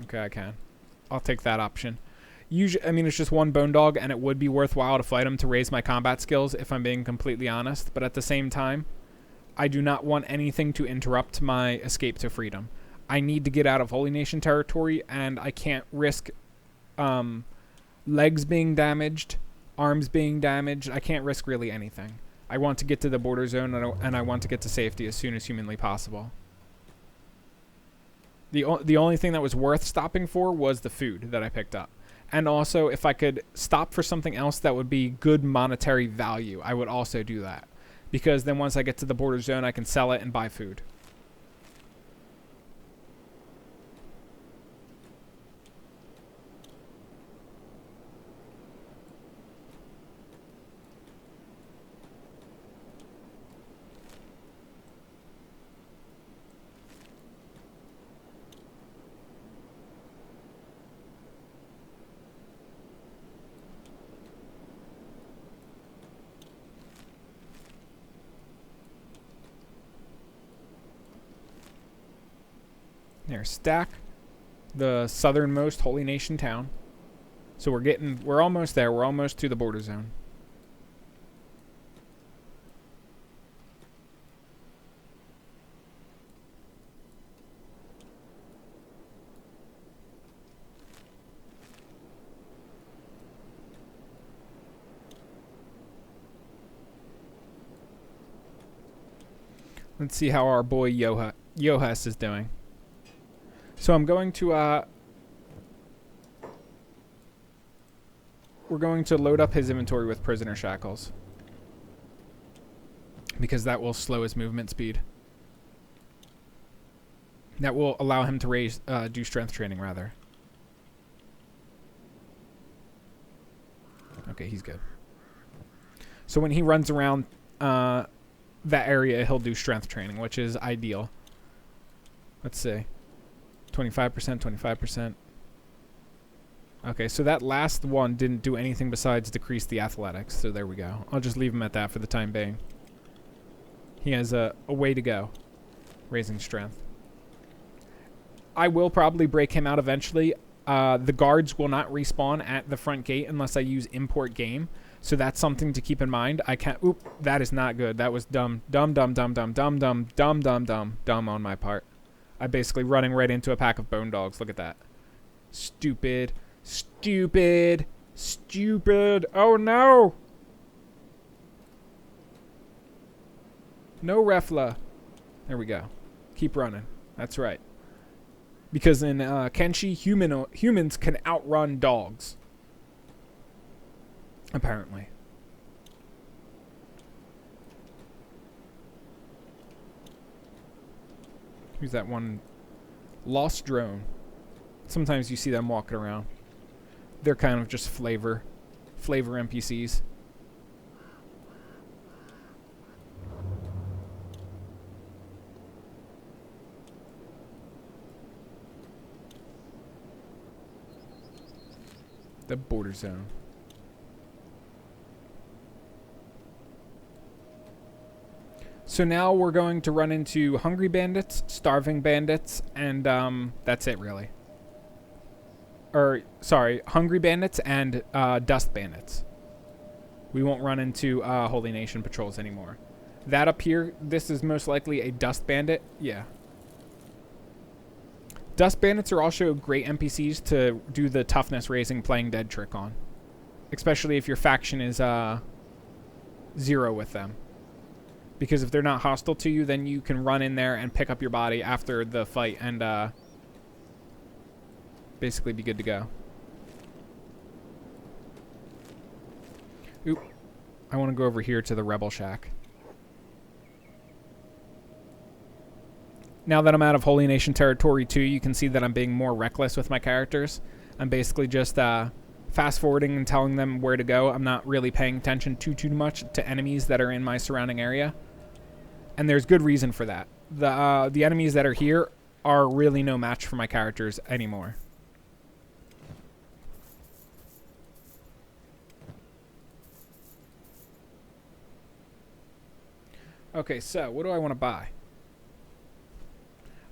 Okay, I can. I'll take that option. Usually, I mean, it's just one bone dog, and it would be worthwhile to fight him to raise my combat skills, if I'm being completely honest. But at the same time, I do not want anything to interrupt my escape to freedom. I need to get out of Holy Nation territory, and I can't risk legs being damaged, arms being damaged. I can't risk really anything. I want to get to the border zone, and I want to get to safety as soon as humanly possible. The only thing that was worth stopping for was the food that I picked up. And also, if I could stop for something else that would be good monetary value, I would also do that. Because then once I get to the border zone, I can sell it and buy food. There, stack the southernmost Holy Nation town. So we're almost there. We're almost to the border zone. Let's see how our boy Yohas is doing. So I'm going to, we're going to load up his inventory with prisoner shackles. Because that will slow his movement speed. That will allow him to do strength training, rather. Okay, he's good. So when he runs around that area, he'll do strength training, which is ideal. Let's see. 25%, 25%. Okay, so that last one didn't do anything besides decrease the athletics. So there we go. I'll just leave him at that for the time being. He has a way to go, raising strength. I will probably break him out eventually. The guards will not respawn at the front gate unless I use import game. So that's something to keep in mind. I can't... Oop, that is not good. That was dumb. Dumb on my part. I'm basically running right into a pack of bone dogs. Look at that. Stupid. Stupid. Stupid. Oh, no. No Refla. There we go. Keep running. That's right. Because in Kenshi, humans can outrun dogs. Apparently. Who's that one? Lost Drone. Sometimes you see them walking around. They're kind of just flavor NPCs. The border zone. So now we're going to run into hungry bandits, starving bandits, and that's it really. Or, sorry, hungry bandits and dust bandits. We won't run into Holy Nation patrols anymore. That up here, this is most likely a dust bandit. Yeah. Dust bandits are also great NPCs to do the toughness raising playing dead trick on. Especially if your faction is 0 with them. Because if they're not hostile to you, then you can run in there and pick up your body after the fight and basically be good to go. Oop. I want to go over here to the Rebel Shack. Now that I'm out of Holy Nation territory too, you can see that I'm being more reckless with my characters. I'm basically just fast forwarding and telling them where to go. I'm not really paying attention too much to enemies that are in my surrounding area. And there's good reason for that. The enemies that are here are really no match for my characters anymore. Okay, so what do I want to buy?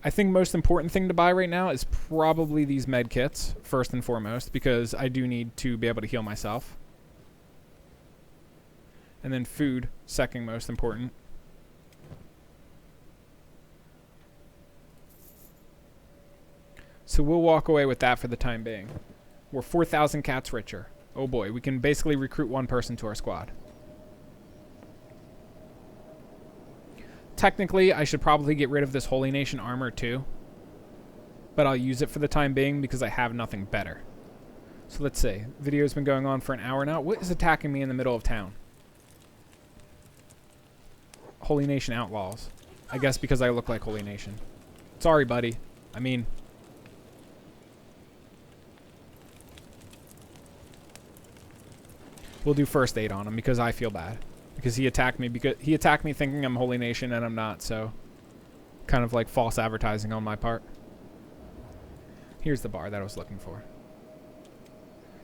I think most important thing to buy right now is probably these med kits, first and foremost, because I do need to be able to heal myself. And then food, second most important. So we'll walk away with that for the time being. We're 4,000 cats richer. Oh boy, we can basically recruit one person to our squad. Technically, I should probably get rid of this Holy Nation armor too. but I'll use it for the time being because I have nothing better. So let's see. Video's been going on for an hour now. What is attacking me in the middle of town? Holy Nation Outlaws. I guess because I look like Holy Nation. Sorry, buddy. I mean... We'll do first aid on him because I feel bad. Because he attacked me thinking I'm Holy Nation and I'm not, so... Kind of like false advertising on my part. Here's the bar that I was looking for.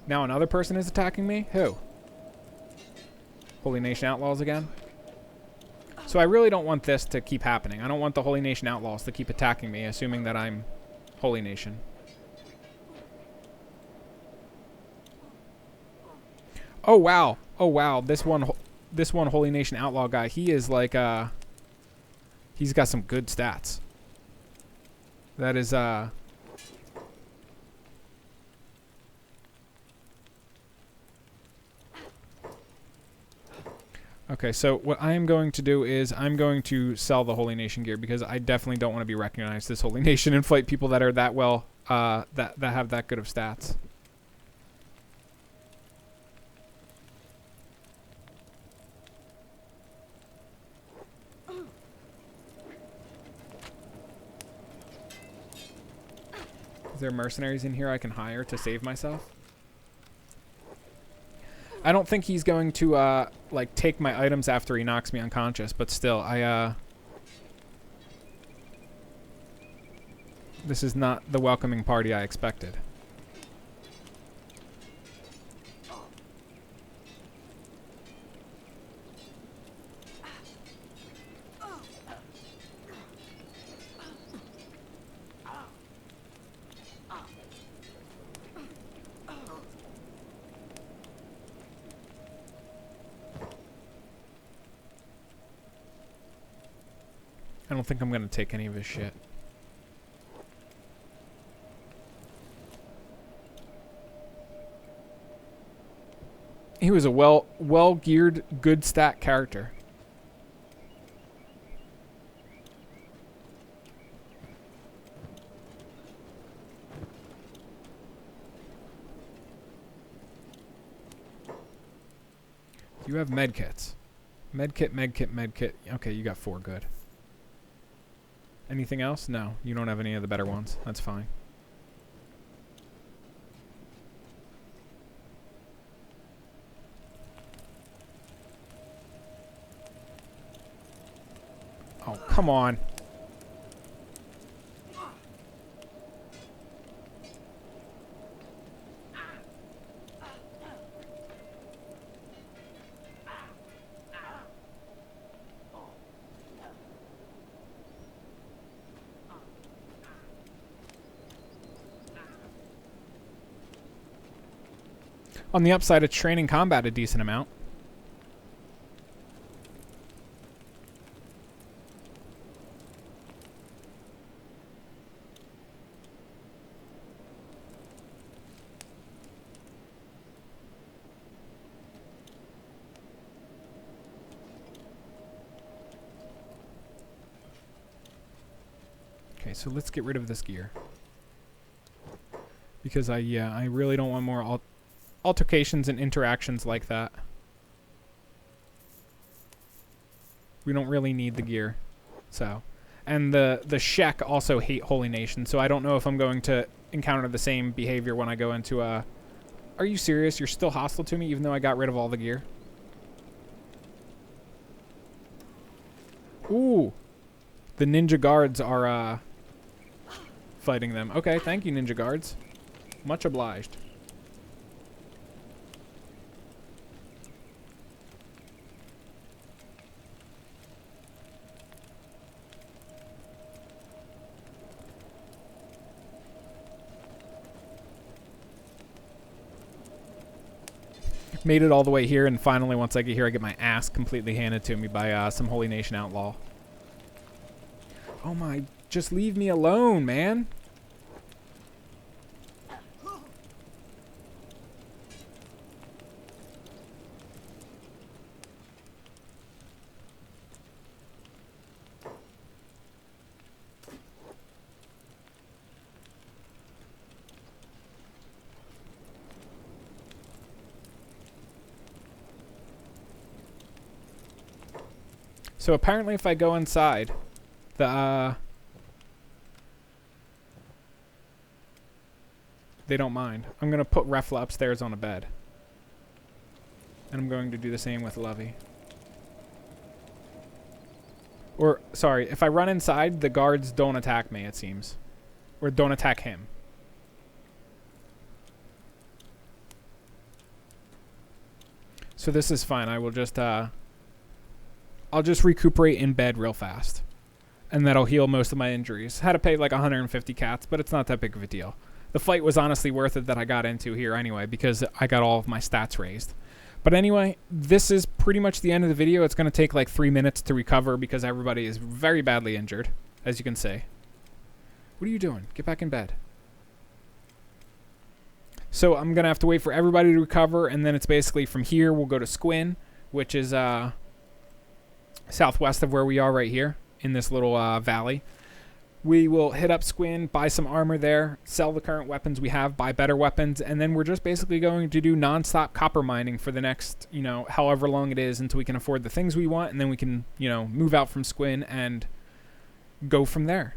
Now another person is attacking me? Who? Holy Nation Outlaws again? So I really don't want this to keep happening. I don't want the Holy Nation Outlaws to keep attacking me, assuming that I'm Holy Nation. Oh wow. Oh wow. This one Holy Nation Outlaw guy, he is like he's got some good stats. That is Okay, so what I am going to do is I'm going to sell the Holy Nation gear because I definitely don't want to be recognized as Holy Nation and fight people that are that well, that have that good of stats. Is there mercenaries in here I can hire to save myself? I don't think he's going to, like, take my items after he knocks me unconscious, but still, this is not the welcoming party I expected. I don't think I'm going to take any of his shit. He was a well-geared, good stat character. You have medkits. Medkit, medkit, medkit. Okay, you got 4 good. Anything else? No, you don't have any of the better ones. That's fine. Oh, come on. On the upside, it's training combat a decent amount. Okay, so let's get rid of this gear. Because I really don't want more altercations and interactions like that. We don't really need the gear. So, and the Shek also hate Holy Nation, so I don't know if I'm going to encounter the same behavior when I go into Are you serious? You're still hostile to me even though I got rid of all the gear? Ooh. The ninja guards are fighting them. Okay, thank you, ninja guards. Much obliged. Made it all the way here, and finally, once I get here, I get my ass completely handed to me by some Holy Nation outlaw. Oh my, just leave me alone, man. So apparently if I go inside, they don't mind. I'm going to put Refla upstairs on a bed. And I'm going to do the same with Lovey. Or, sorry, if I run inside, the guards don't attack me, it seems. Or don't attack him. So this is fine. I will just, I'll just recuperate in bed real fast. And that'll heal most of my injuries. Had to pay like 150 cats, but it's not that big of a deal. The fight was honestly worth it that I got into here anyway, because I got all of my stats raised. But anyway, this is pretty much the end of the video. It's going to take like 3 minutes to recover because everybody is very badly injured, as you can see. What are you doing? Get back in bed. So I'm going to have to wait for everybody to recover, and then it's basically from here we'll go to Squin, which is southwest of where we are right here in this little valley. We will hit up Squin, buy some armor there, sell the current weapons we have, buy better weapons, and then we're just basically going to do non-stop copper mining for the next, you know, however long it is until we can afford the things we want, and then we can, you know, move out from Squin and go from there.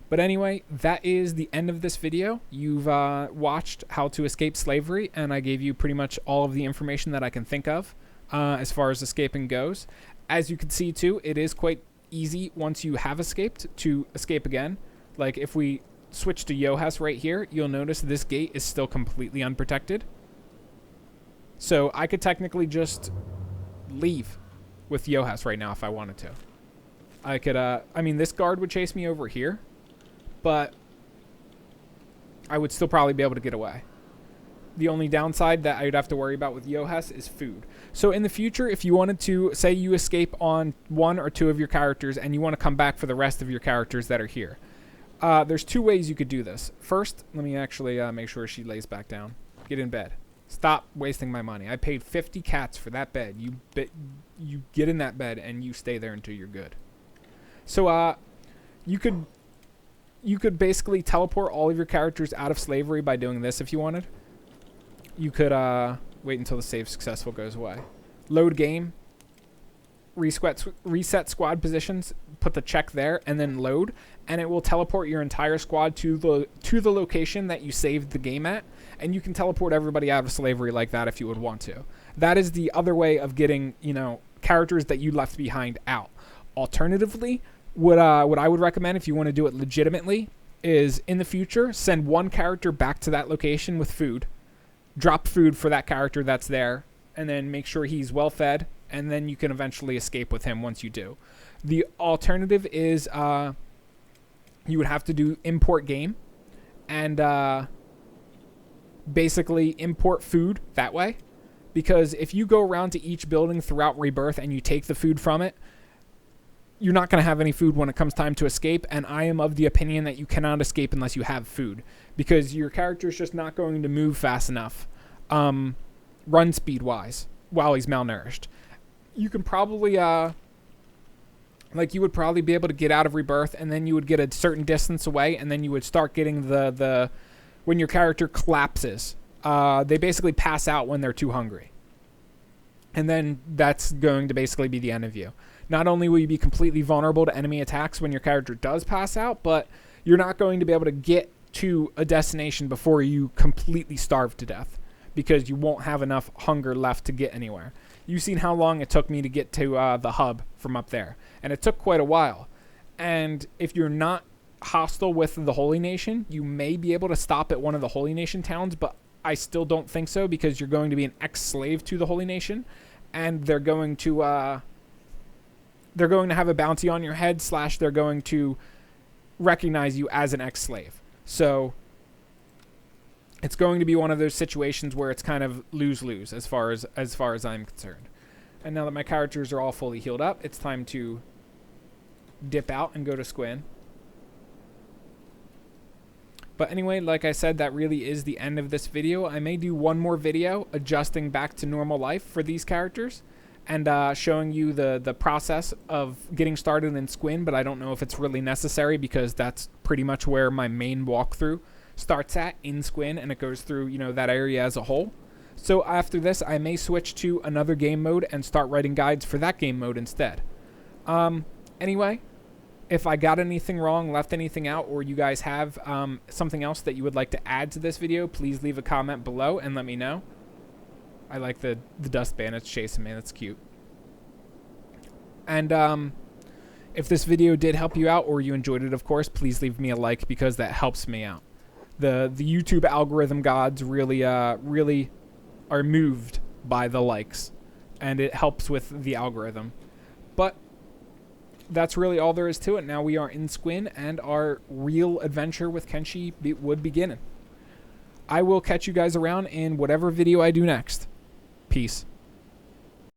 But anyway, that is the end of this video. You've watched how to escape slavery, and I gave you pretty much all of the information that I can think of as far as escaping goes. As you can see, too, it is quite easy once you have escaped to escape again. Like if we switch to Yohas right here, you'll notice this gate is still completely unprotected. So I could technically just leave with Yohas right now if I wanted to. I could, I mean, this guard would chase me over here, but I would still probably be able to get away. The only downside that I'd have to worry about with Yohas is food. So in the future, if you wanted to, say you escape on 1 or 2 of your characters and you want to come back for the rest of your characters that are here, there's 2 ways you could do this. First, let me actually make sure she lays back down. Get in bed. Stop wasting my money. I paid 50 cats for that bed. You get in that bed and you stay there until you're good. So you could basically teleport all of your characters out of slavery by doing this if you wanted. You could wait until the save successful goes away. Load game. Reset squad positions. Put the check there and then load. And it will teleport your entire squad to the location that you saved the game at. And you can teleport everybody out of slavery like that if you would want to. That is the other way of getting, you know, characters that you left behind out. Alternatively, what I would recommend if you want to do it legitimately is in the future, send 1 character back to that location with food. Drop food for that character that's there, and then make sure he's well fed, and then you can eventually escape with him once you do. The alternative is you would have to do import game and basically import food that way, because if you go around to each building throughout Rebirth and you take the food from it, you're not going to have any food when it comes time to escape, and I am of the opinion that you cannot escape unless you have food, because your character is just not going to move fast enough, run speed-wise, while he's malnourished. You can probably, you would probably be able to get out of Rebirth, and then you would get a certain distance away, and then you would start getting when your character collapses. They basically pass out when they're too hungry. And then that's going to basically be the end of you. Not only will you be completely vulnerable to enemy attacks when your character does pass out, but you're not going to be able to get to a destination before you completely starve to death, because you won't have enough hunger left to get anywhere. You've seen how long it took me to get to the hub from up there, and it took quite a while. And if you're not hostile with the Holy Nation, you may be able to stop at one of the Holy Nation towns, but I still don't think so, because you're going to be an ex-slave to the Holy Nation, and they're going to have a bounty on your head, / they're going to recognize you as an ex-slave. So it's going to be one of those situations where it's kind of lose-lose as far as I'm concerned. And now that my characters are all fully healed up, it's time to dip out and go to Squin. But anyway, like I said, that really is the end of this video. I may do one more video adjusting back to normal life for these characters and showing you the process of getting started in Squin, but I don't know if it's really necessary, because that's pretty much where my main walkthrough starts at, in Squin, and it goes through, you know, that area as a whole. So after this, I may switch to another game mode and start writing guides for that game mode instead. Anyway, if I got anything wrong, left anything out, or you guys have something else that you would like to add to this video, please leave a comment below and let me know. I like the dust bandits chasing, man. That's cute. And if this video did help you out or you enjoyed it, of course, please leave me a like because that helps me out. The YouTube algorithm gods really are moved by the likes, and it helps with the algorithm. But that's really all there is to it. Now we are in Squin, and our real adventure with Kenshi would begin. I will catch you guys around in whatever video I do next. Peace.